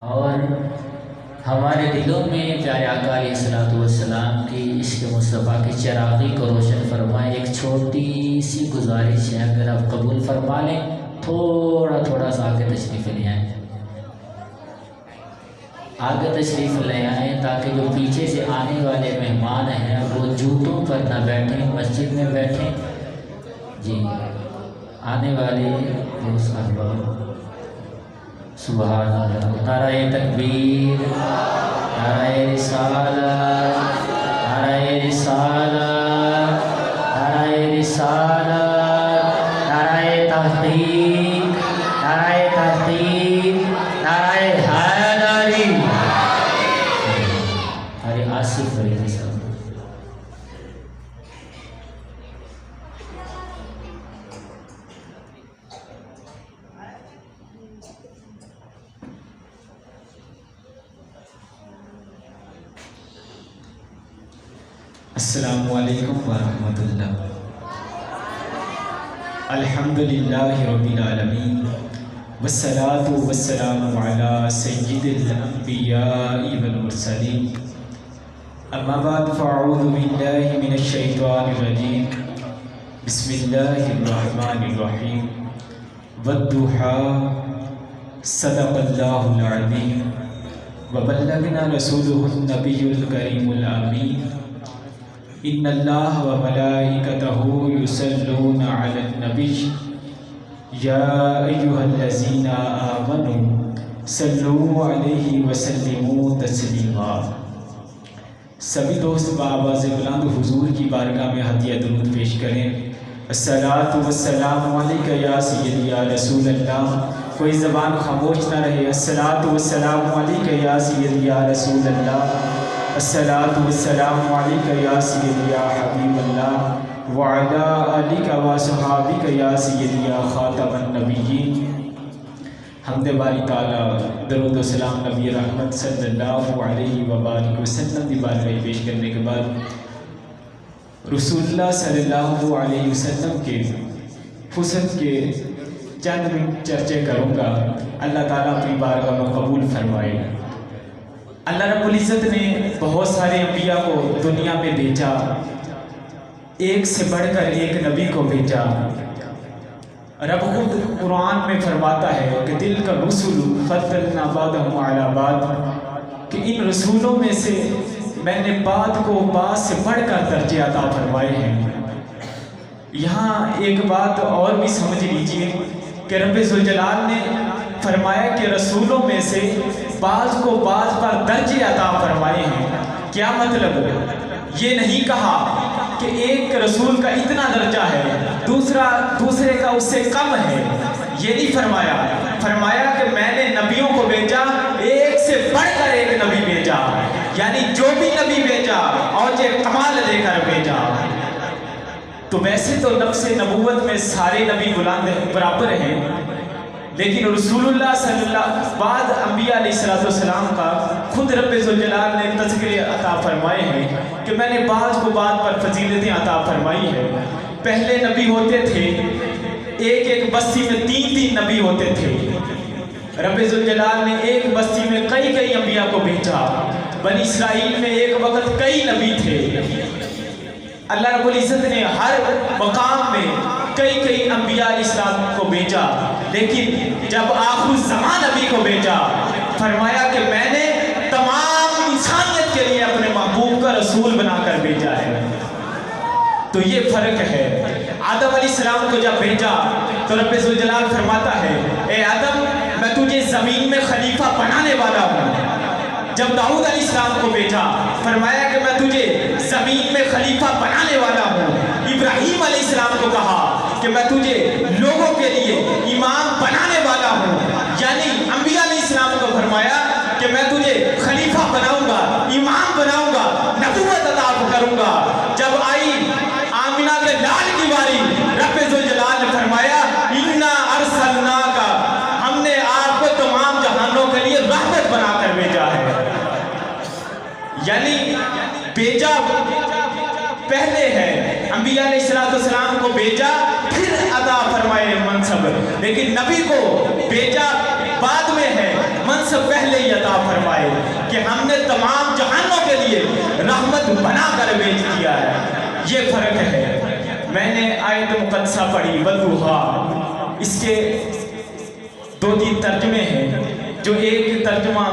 اور ہمارے دلوں میں پیارے آقا علیہ الصلوۃ والسلام کی عشق مصطفیٰ کی چراغی کو روشن فرمائے۔ ایک چھوٹی سی گزارش ہے، اگر آپ قبول فرما لیں تھوڑا سا آگے تشریف لے آئیں، آگے تشریف لے آئیں تاکہ جو پیچھے سے آنے والے مہمان ہیں وہ جوتوں پر نہ بیٹھیں، مسجد میں بیٹھیں۔ جی آنے والے وہ صاحب سبحان اللہ، نعرہ تکبیر، نعرہ رسالت، نعرہ رسالت، نعرہ رسالت، نعرہ تحقیق، نعرہ تحقیق، نعرہ حیدری۔ ارے آصف فریدی صاحب، السلام علیکم ورحمۃ اللہ۔ الحمدللہ رب العالمین والصلاة والسلام علی سید الانبیاء والمرسلین، اما بعد فاعوذ باللہ من الشیطان الرجیم، بسم اللہ الرحمن الرحیم، والضحیٰ، صدق اللہ العظیم، وبلغنا رسولہ النبی الکریم الامین، ان اللہ و ملائکتہ یصلون علی النبی یا ایہا الذین آمنوا صلوا علیہ وسلموا تسلیما۔ سبھی دوست بآواز بلند حضور کی بارگاہ میں ہدیہ درود پیش کریں۔ الصلاۃ والسلام علیک یا سیدی یا رسول اللہ، کوئی زبان خاموش نہ رہے۔ الصلاۃ والسلام علیک یا سیدی یا رسول اللہ، الصلاۃ والسلام علیک یا سیدی یا حبیب اللہ، وعلی آلک و صحابک یا سیدی یا خاتم النبیین۔ حمد باری تعالیٰ، درود و سلام نبی رحمت صلی اللہ علیہ وآلہ وسلم دی بارگاہ پیش کرنے کے بعد رسول اللہ صلی اللہ علیہ وسلم کے حسن کے چند منٹ چرچے کروں گا۔ اللہ تعالیٰ اپنی بارگاہ میں قبول فرمائے۔ اللہ رب العزت نے بہت سارے انبیاء کو دنیا میں بھیجا، ایک سے بڑھ کر ایک نبی کو بھیجا۔ رب خود قرآن میں فرماتا ہے کہ دل کا رسول فضلنا بعضهم علی بعض، کہ ان رسولوں میں سے میں نے بعض کو بعض سے بڑھ کر درجے عطا فرمائے ہیں۔ یہاں ایک بات اور بھی سمجھ لیجئے کہ رب ذوالجلال نے فرمایا کہ رسولوں میں سے بعض کو بعض پر درجے عطا فرمائے ہیں۔ کیا مطلب؟ یہ نہیں کہا کہ ایک رسول کا اتنا درجہ ہے دوسرے کا اس سے کم ہے، یہ نہیں فرمایا۔ فرمایا کہ میں نے نبیوں کو بھیجا، ایک سے بڑھ کر ایک نبی بھیجا، یعنی جو بھی نبی بھیجا اور یہ کمال دے کر بھیجا۔ تو ویسے تو نفس نبوت میں سارے نبی بلند برابر ہیں، لیکن رسول اللہ صلی اللہ بعد انبیاء علیہ السلام کا خود رب ذوالجلال نے تذکرے عطا فرمائے ہیں کہ میں نے بعض کو بعض پر فضیلتیں عطا فرمائی ہیں۔ پہلے نبی ہوتے تھے، ایک بستی میں تین نبی ہوتے تھے۔ رب ذوالجلال نے ایک بستی میں کئی انبیاء کو بھیجا۔ بنی اسرائیل میں ایک وقت کئی نبی تھے۔ اللہ رب العزت نے ہر مقام میں کئی انبیاء علیہ السلام کو بھیجا، لیکن جب آخر زمان نبی کو بھیجا فرمایا کہ میں نے تمام انسانیت کے لیے اپنے محبوب کا رسول بنا کر بھیجا ہے۔ تو یہ فرق ہے۔ آدم علیہ السلام کو جب بھیجا تو رب ذوالجلال فرماتا ہے اے آدم میں تجھے زمین میں خلیفہ بنانے والا ہوں۔ جب داؤد علیہ السلام کو بھیجا فرمایا کہ میں تجھے زمین میں خلیفہ بنانے والا ہوں۔ ابراہیم علیہ السلام کو کہا کہ میں تجھے لوگوں کے لیے امام بنانے والا ہوں، یعنی انبیاء علیہ السلام کو فرمایا کہ میں تجھے خلیفہ بناؤں گا، امام بناؤں گا، نبوت عطا کروں گا۔ جب آئی آمنہ کے لال کی باری رب ذوالجلال نے فرمایا انا ارسلناک، ہم نے آپ کو تمام جہانوں کے لیے رحمت بنا کر بھیجا ہے۔ یعنی بھیجا پہلے ہے، انبیاء علیہ السلام کو بھیجا پھر عطا فرمائے منصب، لیکن نبی کو بھیجا بعد میں ہے، منصب پہلے ہی عطا فرمائے کہ ہم نے تمام جہانوں کے لیے رحمت بنا کر بھیج دیا ہے۔ یہ فرق ہے۔ میں نے آیت مقدسہ پڑھی والضحیٰ، اس کے 2-3 ترجمے ہیں، جو ایک ترجمہ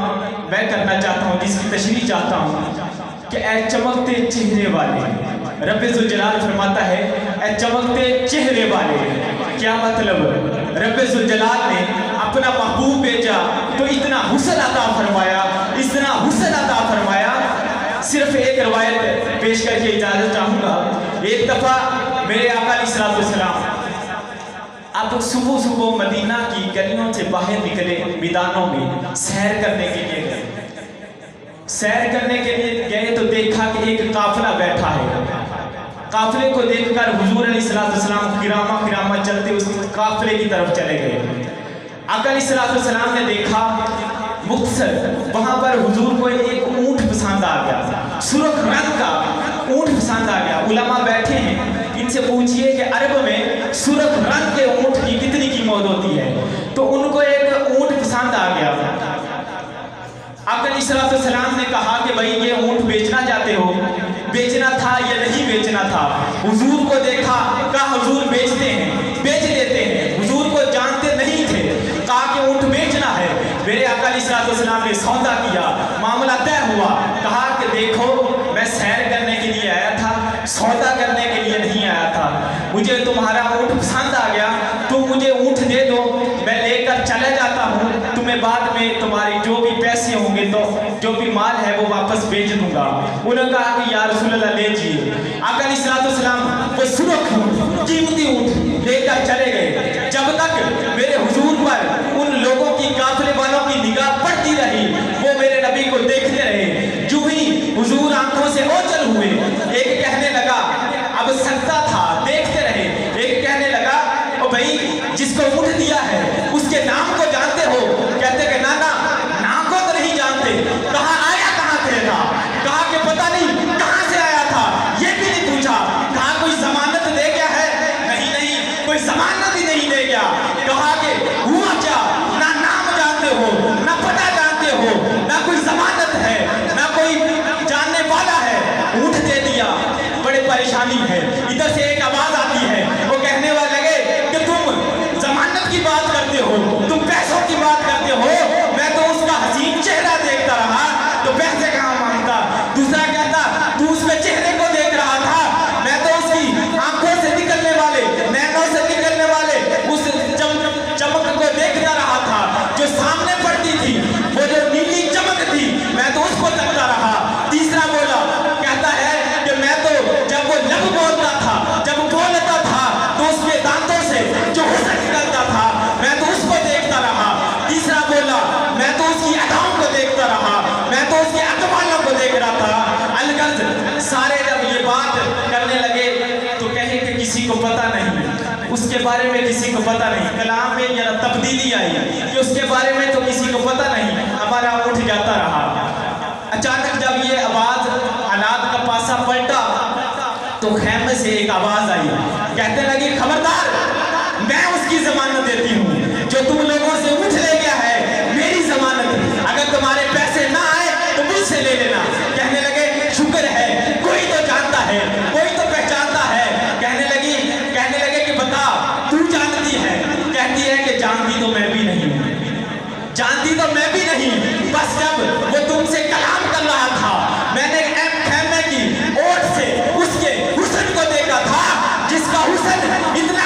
میں کرنا چاہتا ہوں جس کی تشریح چاہتا ہوں کہ اے چمکتے چہرے والے، رب ذوالجلال فرماتا ہے اے چمکتے چہرے والے۔ کیا مطلب؟ رب ذوالجلال نے اپنا محبوب بھیجا تو اتنا حسن عطا فرمایا، اتنا حسن عطا فرمایا۔ صرف ایک روایت پیش کر کے اجازت چاہوں گا۔ ایک دفعہ میرے آقا علیہ السلام اب صبح صبح مدینہ کی گلیوں سے باہر نکلے، میدانوں میں سیر کرنے کے لیے گئے۔ سیر کرنے کے لیے گئے تو دیکھا کہ ایک قافلہ بیٹھا ہے۔ قافلے کو دیکھ کر حضور علیہ السلام گرامہ چلتے اس قافلے کی طرف چلے گئے۔ آقا علیہ السلام نے دیکھا مختصر وہاں پر حضور کو ایک اونٹ پسند آ گیا، سرخ رنگ کا اونٹ پسند آ گیا۔ علماء بیٹھے ہیں، ان سے پوچھئے کہ عرب میں سرخ رنگ کے اونٹ کی کتنی قیمت ہوتی ہے؟ تو ان کو ایک اونٹ پسند آ گیا۔ آقا علیہ السلام نے کہا کہ بھائی یہ اونٹ بیچنا چاہتے ہو؟ بیچنا تھا یا نہیں بیچنا تھا؟ حضور کو دیکھا، کہا حضور بیچتے ہیں، بیچ لیتے ہیں۔ حضور کو جانتے نہیں تھے، کہا کہ اونٹ بیچنا ہے۔ میرے آقا علیہ السلام نے سودا کیا، معاملہ طے ہوا۔ کہا کہ دیکھو میں سیر کرنے کے لیے آیا تھا، سودا کرنے کے لیے نہیں آیا تھا۔ مجھے تمہارا اونٹ پسند آ گیا، تم مجھے اونٹ دے دو، میں لے کر چلا جاتا ہوں، تمہیں بعد میں تمہاری جو بھی پیسے ہوں گے تو جو بھی مال ہے وہ واپس بیچ دوں گا۔ انہوں نے کہا کہ یا رسول اللہ لے جیے۔ آقا علیہ السلام وہ سرخ اونٹ، قیمتی اونٹ لے کر چلے گئے۔ جب تک میرے حضور پر ان لوگوں کی قافلے والوں کی نگاہ پڑتی رہی، وہ میرے نبی کو دیکھتے رہے۔ جو ہی حضور آنکھوں سے اوجھل ہوئے، ایک کہنے لگا، اب سکتا تھا دیکھتے رہے، ایک کہنے لگا او بھائی جس کو اونٹ دیا ہے اس کے نام کو جانتے ہو؟ کہتے کہ نا نام کو تو نہیں جانتے۔ کہا آیا کہاں سے تھا؟ کہا کہ پتہ نہیں کہاں سے آیا تھا، یہ بھی نہیں پوچھا۔ کہا کوئی ضمانت دے گیا ہے؟ نہیں کوئی ضمانت ہی نہیں دے گیا۔ کہا کہ ہوا کیا؟ نہ نام جانتے ہو، نہ پتہ جانتے ہو، نہ کوئی ضمانت ہے، نہ کوئی جاننے والا ہے، اونٹ دے دیا۔ بڑے پریشانی ہے۔ ادھر سے ایک آواز آتی ہے، وہ کہنے والے لگے کہ تم ضمانت کی بات کرتے ہو، تم پیسوں کی بات کرتے ہو، میں تو اس کا حسین چہرہ دیکھتا رہا تو پیسے کہاں مانگتا۔ دوسرا کہتا تو اس کے چہرے کو دیکھ رہا تھا، میں تو اس کی آنکھوں سے نکلنے والے، نینوں سے نکلنے والے اس چمک کو دیکھتا رہا تھا جو سامنے پڑتی تھی، وہ جو نیلی چمک تھی میں تو اس کو تکتا رہا۔ تیسرا بولا، کہتا ہے کہ میں تو جب وہ لب بولتا تھا، جب بولتا تھا تو اس کے دانتوں سے جو حسن نکلتا تھا میں تو اس کو دیکھتا رہا۔ تیسرا بولا، میں تو اس کی اداؤں کو دیکھتا رہا، میں تو اس کے اقوالوں کو دیکھ رہا تھا۔ الغرض سارے جب یہ بات کرنے لگے تو کہیں کہ کسی کو پتہ نہیں، اس کے بارے میں کسی کو پتہ نہیں۔ کلام میں یہ تبدیلی آئی کہ اس کے بارے میں تو کسی کو پتہ نہیں، ہمارا اٹھ جاتا رہا۔ اچانک جب یہ آواز حالات کا پاسا پلٹا تو خیمے سے ایک آواز آئی، کہتے لگی خبردار میں اس کی ضمانت دیتی ہوں جو تم لوگوں سے اٹھ لے گیا ہے، میری ضمانت، اگر تمہارے پیسے نہ آئے تو مجھ سے لے لینا۔ کہنے لگے شکر ہے کوئی تو جانتا ہے، کوئی تو پہچانتا ہے۔ کہنے لگے کہ بتا تو جانتی ہے؟ کہتی ہے کہ جانتی تو میں بھی نہیں ہوں، جانتی تو میں بھی نہیں، بس جب وہ تم سے کلام کر رہا تھا میں نے خیمے کی اوٹ سے اس کے حسن کو دیکھا تھا، جس کا حسن اتنا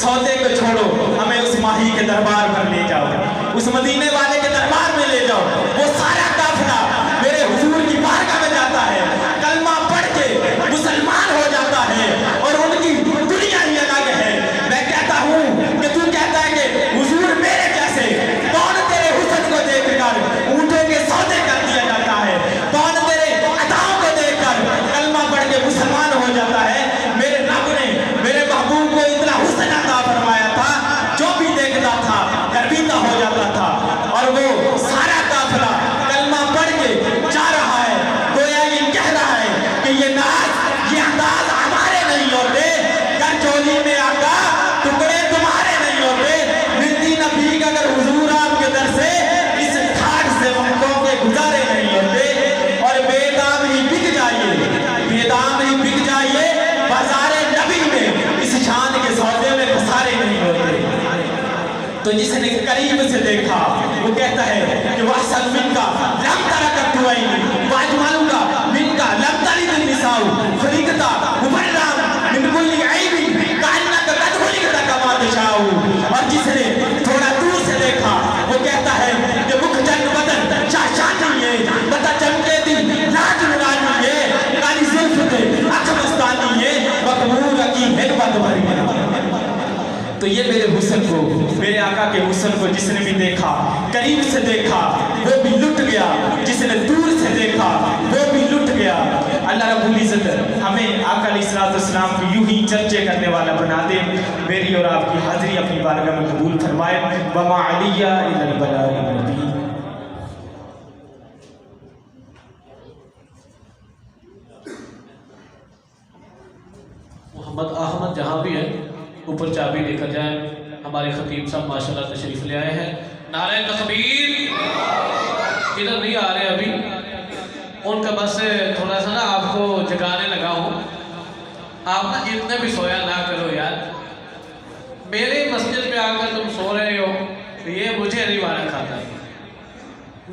सौदे को छोड़ो, हमें उस माही के दरबार पर ले जाओ, उस मदीने वाले के दरबार में ले जाओ। वो सारा काफिला मेरे हुजूर की बारगाह में जाता है, कलमा पढ़ के मुसलमान हो जाता है और उनकी दुनिया ही अलग है। मैं कहता हूँ कि तू कहता है कि हुजूर मेरे जैसे, कौन तेरे हुस्न को देखकर ऊँटों के सौदे कर दिया जाता है, कौन तेरे अदाओं को देखकर कलमा पढ़ के मुसलमान हो जाता है। मेरे रब ने मेरे महबूब को इतना हुस्न अता फरमाया था, जो भी देखता था गर्विंदा हो जाता था। और वो सारा काफिला कलमा पढ़ के जा रहा है, गोया ये कह रहा है कि ये नाज, ये अंदाज हमारे नहीं होते, घर चोली में आका टुकड़े तुम्हारे नहीं होते। मिलती नबी का अगर हुजूर आपके दर से, इस ठाठ से वक्तों के गुजारे नहीं होते। और बेदाम ही बिक जाइए, बेदाम ही बिक जाइए बाजारे नबी में, इस शान के सौदे में खसारे नहीं होते। तो जिसने करीब से देखा वो कहता है कि वह सल मिनका लम तरा का दुआई, वाज मालूंगा मिनका लम तरी दिन निसाऊ खलीकता मुबर्राम मिन कुल्ली ऐबी कान्ना का कद खलीकता कमा दिशाऊ। और जिसने थोड़ा दूर से देखा वो कहता है कि मुख जन बदन शाशानी है, बता चमके दी लाज नुरानी है, काली जुल्फ पे अख मस्तानी है, मकबूल की हिकमत भरी है। तो ये मेरे हुस्न को, मेरे आका के हुस्न को जिसने भी देखा, करीब से देखा वो भी लुट गया, जिसने दूर से देखा वो भी लुट गया। अल्लाह रब्बुल इज़्ज़त हमें आका अलैहिस्सलाम की यूं ही चर्चे करने वाला बना दे। मेरी और आपकी हाजिरी अपनी बारगाह में कबूल फरमाए। वमा अलिया इल्लल बलागुल मुबीन। मोहम्मद अहमद जहाँ भी है ऊपर चाबी लेकर जाए। हमारे खतीब साहब माशाल्लाह तशरीफ ले आए हैं। नारे तकबीर किधर नहीं आ रहे अभी, उनका बस थोड़ा सा ना आपको जगाने लगा हूँ। आप ना इतने भी सोया ना करो यार, मेरे मस्जिद में आकर तुम सो रहे हो, ये मुझे नहीं मारा खाता।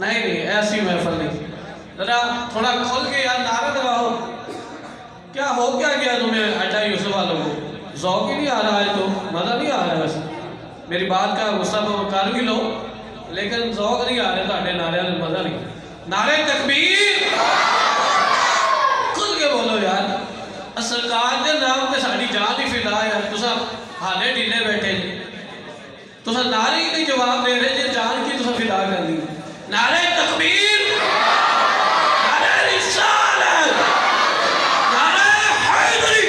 नहीं नहीं, ऐसी महफिल नहीं, जरा थोड़ा खोल के यार नारा लगाओ। क्या हो क्या गया तुम्हें अड्डा यूसुफ वालों को? ज़ौक़ ही नहीं आ रहा है, तो मज़ा नहीं आ रहा है। वैसे मेरी बात का गुस्सा कर भी लो, लेकिन ज़ौक़ नहीं आ रहा ताड़े नारे में, मज़ा नहीं। नारे तकबीर खुल के बोलो यार, सरकार के नाम पे साड़ी जान ही फिदा है। तुसा हाले ढीले बैठे जी, तुसा नारे ही नहीं जवाब दे रहे जी, जान की तुसा फिदा कर दी। नारे तकबीर, नारे रिसालत, नारे हैदरी,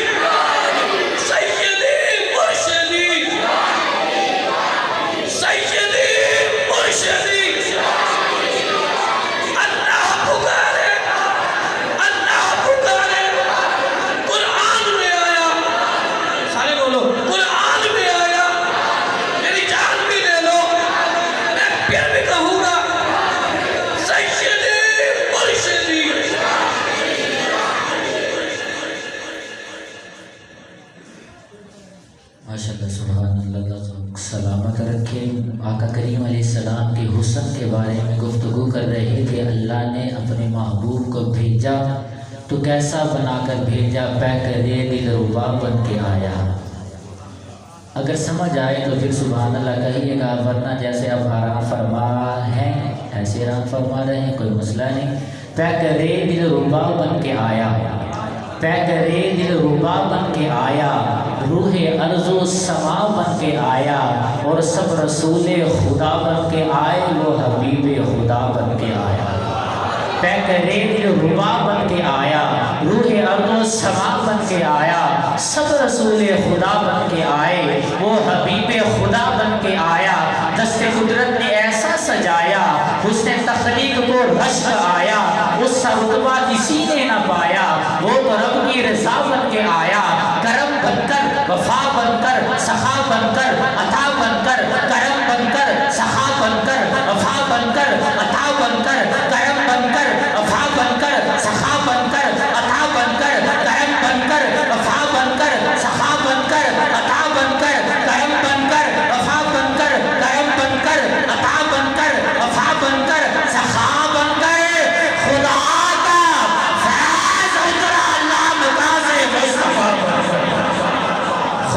माशाअल्लाह सुभान अल्लाह सलामत रखे। आका करीम अलैहिस्सलाम के हुस्न के बारे में गुफ्तगू कर रहे थे। अल्लाह ने अपने महबूब को भेजा तो कैसा बनाकर भेजा, पैकरे दिलरुबा बन के आया। अगर समझ आए तो फिर सुभान अल्लाह कहिएगा, वरना जैसे आप आराम फरमा हैं ऐसे आराम फरमा रहे हैं, कोई मसला नहीं। पैकरे दिलरुबा बन के आया, पैकरे दिलरुबा बन के आया, रूहे अर्ज़ो समा बन के आया, और सब रसूले खुदा बन के आए, वो हबीबे खुदा बन के आया। पैकरे दिलरुबा बन के आया, रूहे अर्ज़ो समा बन के आया, सब रसूले खुदा बन के आए, वो हबीबे खुदा बन के आया। दस्ते कुदरत ने ऐसा सजाया, उसने तख्लीक को रश्क आया, उसका रुतबा किसी ने न पाया, वो तो रब की रज़ा बन के आया। करम बनकर, वफा बनकर, सखा बनकर, अता बनकर, करम बनकर, सखा बनकर, वफा बनकर, अता बनकर, करम बनकर, वफा बनकर, सखा बनकर, अता बनकर, करम बनकर, वफा बनकर, सखा बनकर, अता बनकर, करम बनकर, वफा बनकर, करम बनकर, अता बनकर, वफा बनकर, सखा बनकर, खुदा का फैज़ उतरा अल्लाह मुताज़े मुस्तफ़ा।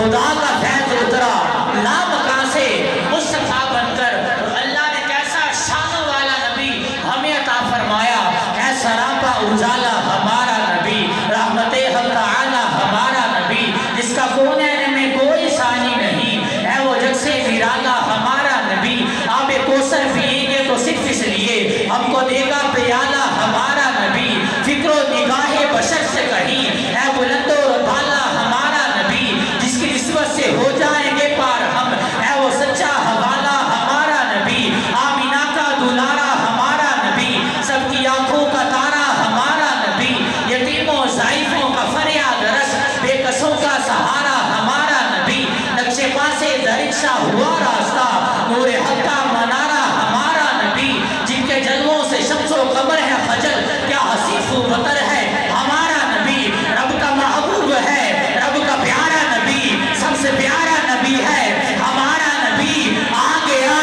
खुदा का फैज उतरा लामकान से मुस्तफा बनकर। अल्लाह ने कैसा शान वाला नबी हमें अता फरमाया, है सरापा उजाला हमारा नबी, रहमते हक ताला हमारा नबी, जिसका कोनैन में कोई सानी नहीं, है वो जग से निराला हमारा नबी। आबे कोसर पिएंगे तो सिर्फ इसलिए हमको देगा प्याला हमारा नबी। फिक्रो निगाहे बशर से कहीं है बुलंदो बाला हमारा नबी, जिसकी निस्बत से हो जाएंगे पार हम, है वो सच्चा हवाला हमारा नबी। आमीना का दुलारा हमारा नबी, सबकी आंखों का तारा हमारा नबी। यतीमों ज़ाइफों का फरियाद रस, बेकसों का सहारा हमारा नबी। नक्शे पा से दरिक्षा हुआ रास्ता, नूरे हक का मनारा हमारा नबी। जिनके जलवों से शम्सो कमर है खजल, क्या हसीफु बतर है हमारा नबी। रब का महबूब है, रब का प्यारा नबी, सबसे प्यारा नबी है हमारा नबी। आ गया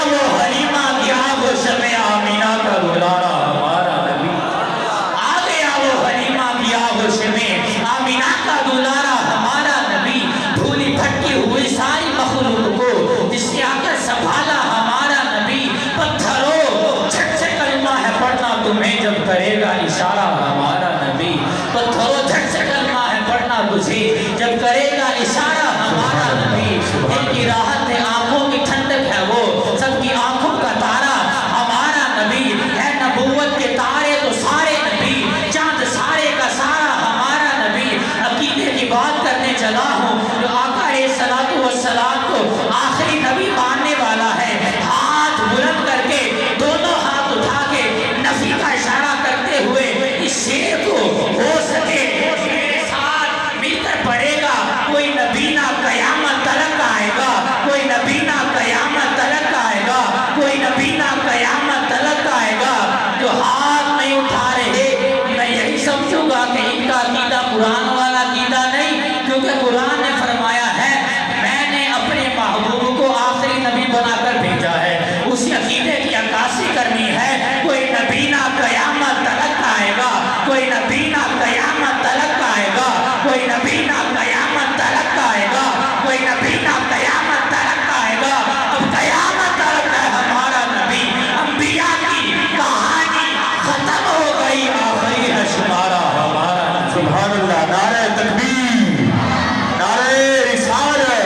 वो हलीमा की आगोश में आमीना का दुलारा हमारा नबी। आ गया वो हलीमा की आगोश में आमीना का दुलारा हमारा नबी। भूली भटकी हुई सारी मखलूक को जिसने आकर संभाला हमारा नबी। पत्थरों झट से कलमा है पढ़ना तुम्हें जब करेगा इशारा हमारा नबी। पत्थरों झट से कलमा है पढ़ना तुझे जब करेगा इशारा हमारा नबी। इनकी राहत है आंखों की ठंडक है वो, सबकी आंखों का तारा हमारा नबी। है नबूवत के तारे तो सारे नबी, चांद सारे का सारा हमारा नबी। अकीदे की बात करने चला हूँ जो आका सलातो व सलाम को आखिरी नबी मानने वाला है। हाथ बुलंद करके दोनों हाथ उठा के नफी का इशारा करते हुए इस शेर को हो सके मेरे साथ मिलकर पढ़ेगा। कोई नबी ना कयामत तलक आएगा, कोई नबी ना कयामत तलक आएगा, कोई नबी ना कयामत तलक आएगा। जो हाथ नहीं उठा रहे मैं यही समझूंगा कि इनका अकीदा कुरान वाला अकीदा नहीं, क्योंकि कुरान ने फरमाया है मैंने अपने महबूब को आखिरी नबी बनाकर भेजा है। उसी अकीदे की अक्कासी करनी है। कोई नबी ना कयामत तलक आएगा, कोई नबी ना कयामत तलक आएगा, कोई नबी ना कयामत तलक आएगा, कोई नबी ना कयामत तलक आएगा। अब कयामत तलक है हमारा नबी। अंबिया की कहानी खत्म हो गई, आखिरी है शुमारा हमारा नबी। सुभान अल्लाह। नारे तकबीर, नारे रिसालत,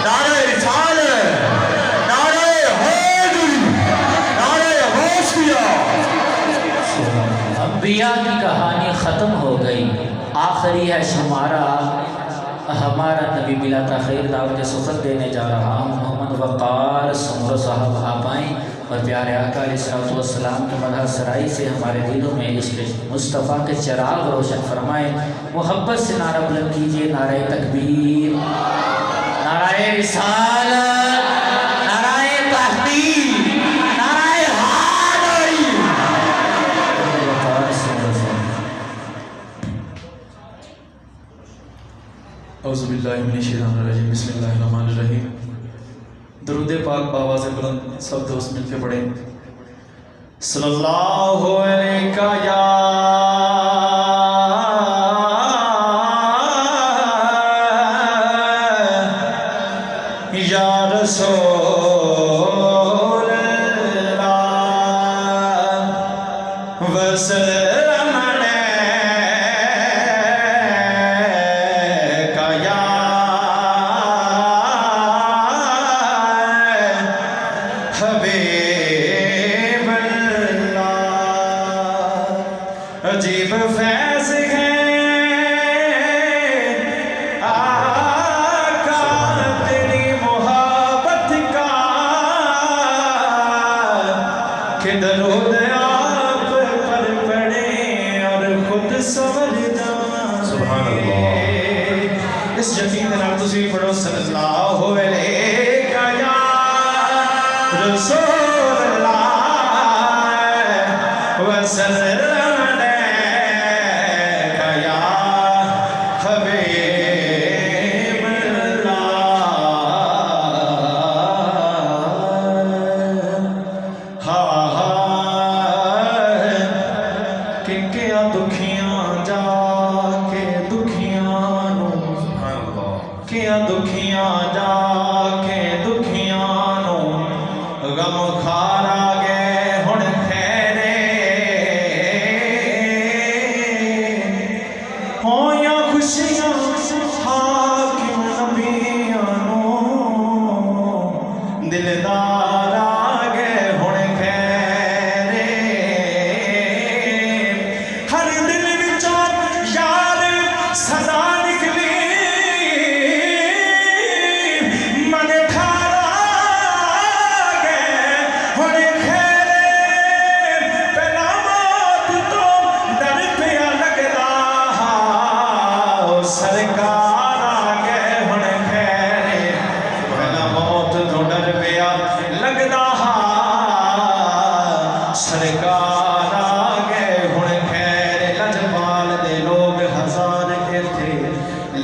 नारे रिसालत, नारे हैदरी, नारे गौसिया। अंबिया की कहानी ख़त्म हो गई, आखिरी है शुमारा हमारा नबी। बिला ताख़ीर दावत सुखत देने जा रहा हूँ। मोहम्मद वक़ार सुमर साहब आप आएँ और प्यारे आका अलैहिस्सलाम के मदह सराई से हमारे दिलों में इश्क़ मुस्तफ़ा के चिराग रोशन फरमाएँ। मोहब्बत से नारा बुलंद कीजिए, नारे तकबीर, नारे रिसालत, नारे तहक़ीक़, नारे हैदरी। औज़ुबिल्लाहि मिनश्शैतानिर्रजीम, बिस्मिल्लाहिर्रहमानिर्रहीम। दरूद पाक बावाज़ बुलंद सब दोस्त मिलकर पढ़ें। सल्लल्लाहु अलैका या रसूल अल्लाह वसल्लम अलैका या हबीब अल्लाह। अजीब फैज़ है आका तेरी मोहब्बत का, कि दरूद आप पर पढ़े और खुद समझ जाएं। सुभान अल्लाह। इस यकीन नाल तुसीं पढ़ो सल्लल्लाहु अलैका या रसूल अल्लाह वसल्लम अलैका या हबीब अल्लाह। हा हा देखिया दुखियां जाके दुखियां नू गम खारा गए हुण खैरे होया खुशियां हाकिम नबियां नू दिलदार आ गए हुण खैरे हर दिल विचों यार सदा निकली मन ठारा गए हुण खैरे पहला मौत तो डर पिया लगदा सरकार आ गए हुण खैरे पहला मौत तो डर पिया लगदा सरकार आ गए हुण खैरे लजपाल दे लोग हजार इत्थे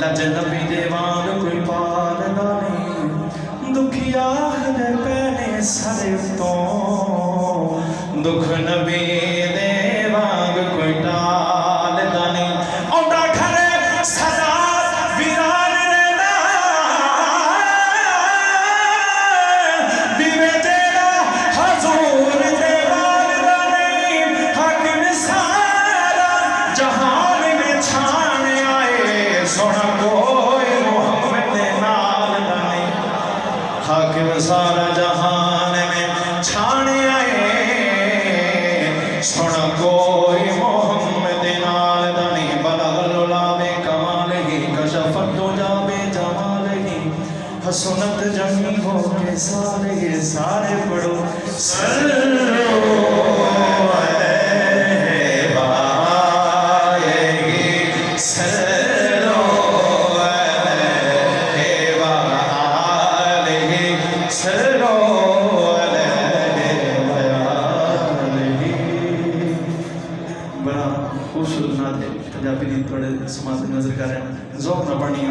लज नबी दे वांग कोई पालदा नहीं दुखिया दे पैने सर तो दुख नबी दे वांग कोई टालदा नहीं औंदा घरे सदा वीरान रहंदा दिवे तेरा हजूर दे वाल दा नहीं हाकिम सारा जहान में छान आए सोना कोई मोहम्मद दे नाल दा नहीं हाकिम सारा जहान में छान आए सोना कोई मोहम्मद दे नाल दा नहीं बलगल उलामे कमाल ही कशफत तो जाबे जमाल ही हसनत जमी हो के सारे पढ़ो सल्लो अलैहि सल्लो अलैहि सल्लो अलैहि बड़ा खूबसूरत नात है पंजाबी दी थोड़े समाज में नजर कर रहे हैं ज़ौक़ ना पढ़नी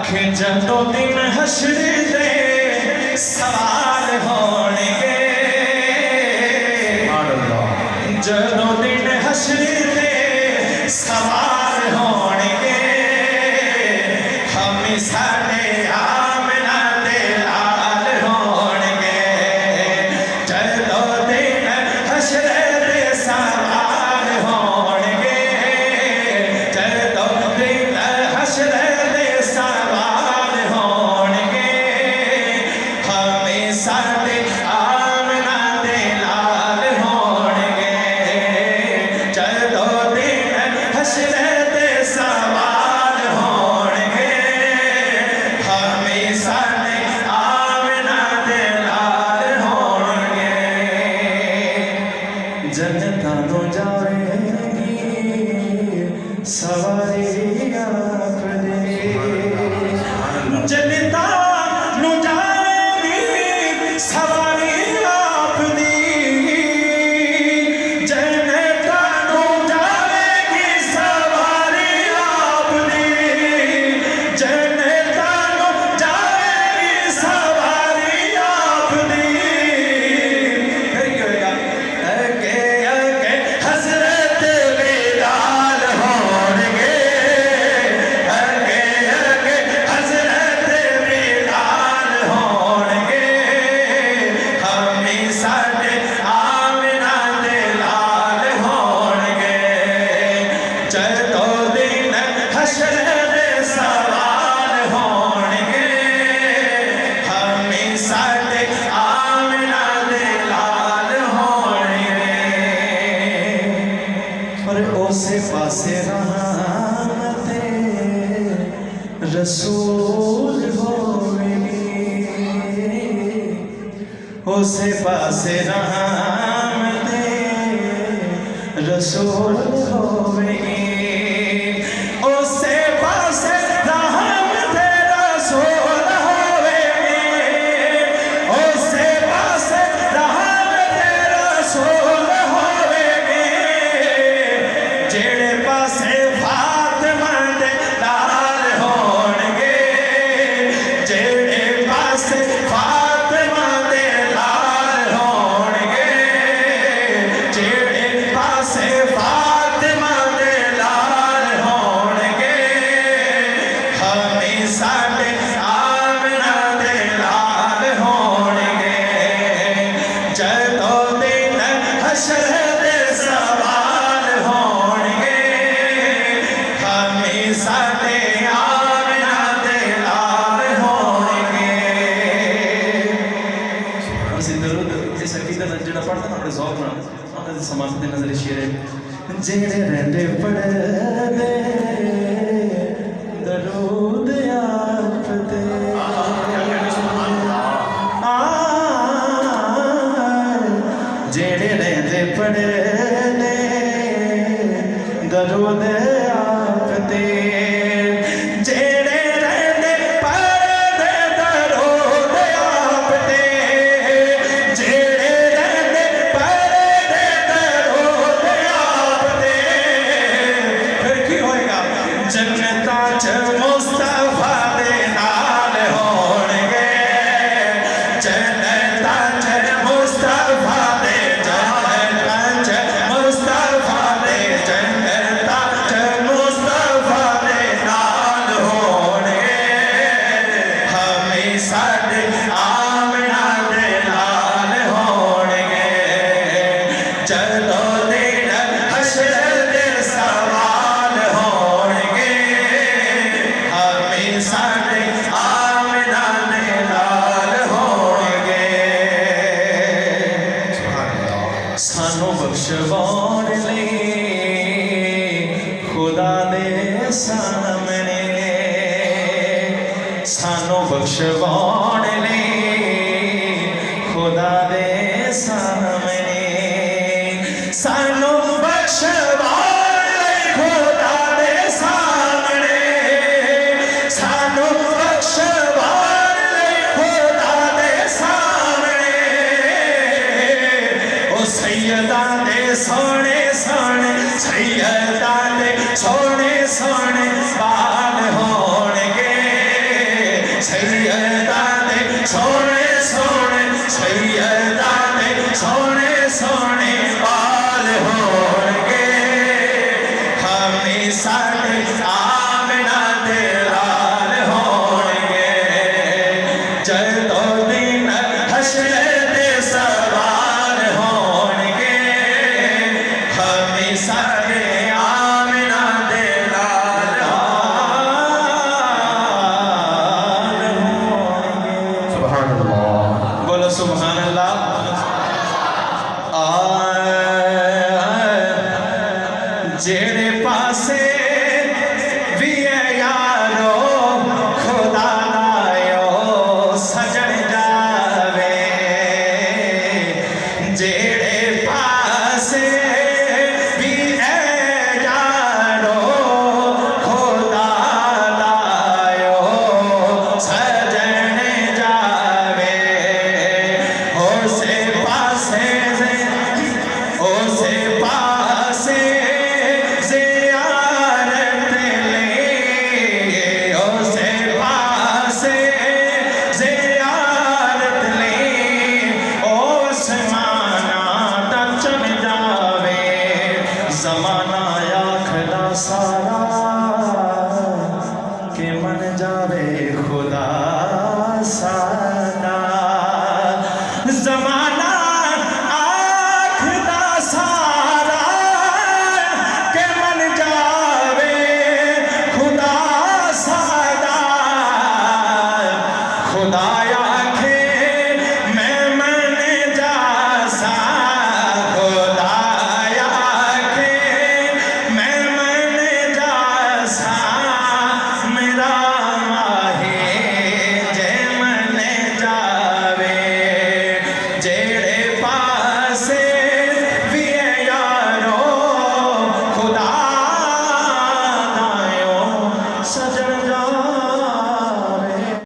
कि जदों दिन हश्र दे सवाल होणगे जदों दिन हश्र दे सवाल होणगे हम साडे आमना दे लाल होणगे जदों दिन हश्र दे सवाल होणगे जदों दिन हश्र दे सवाल होणगे हमें साडे आमना दे लाल होणगे जदों दिन हश्र दे सवाल होणगे हमें साडे आमना दे लाल होणगे जन्नतां नूं जावेगी सवारी आप दे जन्नतां नूं जावेगी सवारी आप दी जन्नतां नूं जावेगी सवारी आप दी जन्नतां नूं जावेगी सवारी आप दी फिर क्या होएगा अगे अगे हज़रत बिलाल होणगे अगे अगे हज़रत बिलाल होणगे हमें साडे आमना दे लाल होणगे जदों दिन हश्र दे सवाल होणगे हमें साडे आमना दे लाल होणगे पर उसे पासे रहमते रसूल होवेगी उसे पासे रहमते रसूल होवेगी उसे पासे रहमते रसूल होवेगी उसे पासे रहमते रसूल होवेगी जेड़े पासे फातिमा दे लाल होणगे जेड़े पासे फातिमा दे लाल होणगे जेड़े पासे फातिमा दे लाल जेड़े रहते पढ़दे दरूद आप ते जेड़े रहते पढ़दे दरूद आप ते जेड़े रहते पढ़दे दरूद आप ते जेड़े रहते पढ़दे दरूद आप ते फिर की होएगा जन्नतां च मुस्तफा दे नाल होणगे जन्नतां च मुस्तफा दे जन्नतां च मुस्तफा दे जन्नतां च मुस्तफा दे नाल होणगे हमें साडे आमना दे नाल होणगे चलो दिन हशर दे सवाल होणगे हमें साडे आमना दे नाल होणगे सानू बख्शवाण लई खुदा दे सामने सानू बख्शवाण लई खुदा दे सामने सानू बख्शवाण लई खुदा दे सामने सानू बख्शवाण लई खुदा दे सामने ओ सैयदा दे सोने सोने सैयदा दे सोने सोने बाल होणगे सैयदा दे सोने सोने सैयदा दे सोने सोने बाल होणगे हमें साडे आमना दे लाल होणगे जदों दिन हशर दे सवाल होणगे हमें साडे आमना दे लाल होणगे सुभान अल्लाह बोलो सुभान अल्लाह जेड़े पासे भी है यारो खुदा लायो सजन जावे जेड़े पासे भी है यारो खुदा लायो सजन जावे उसे पासे ज़ियारत ले उसे पासे ज़ियारत ले उस माना दा चल जावे ज़माना आखदा सारा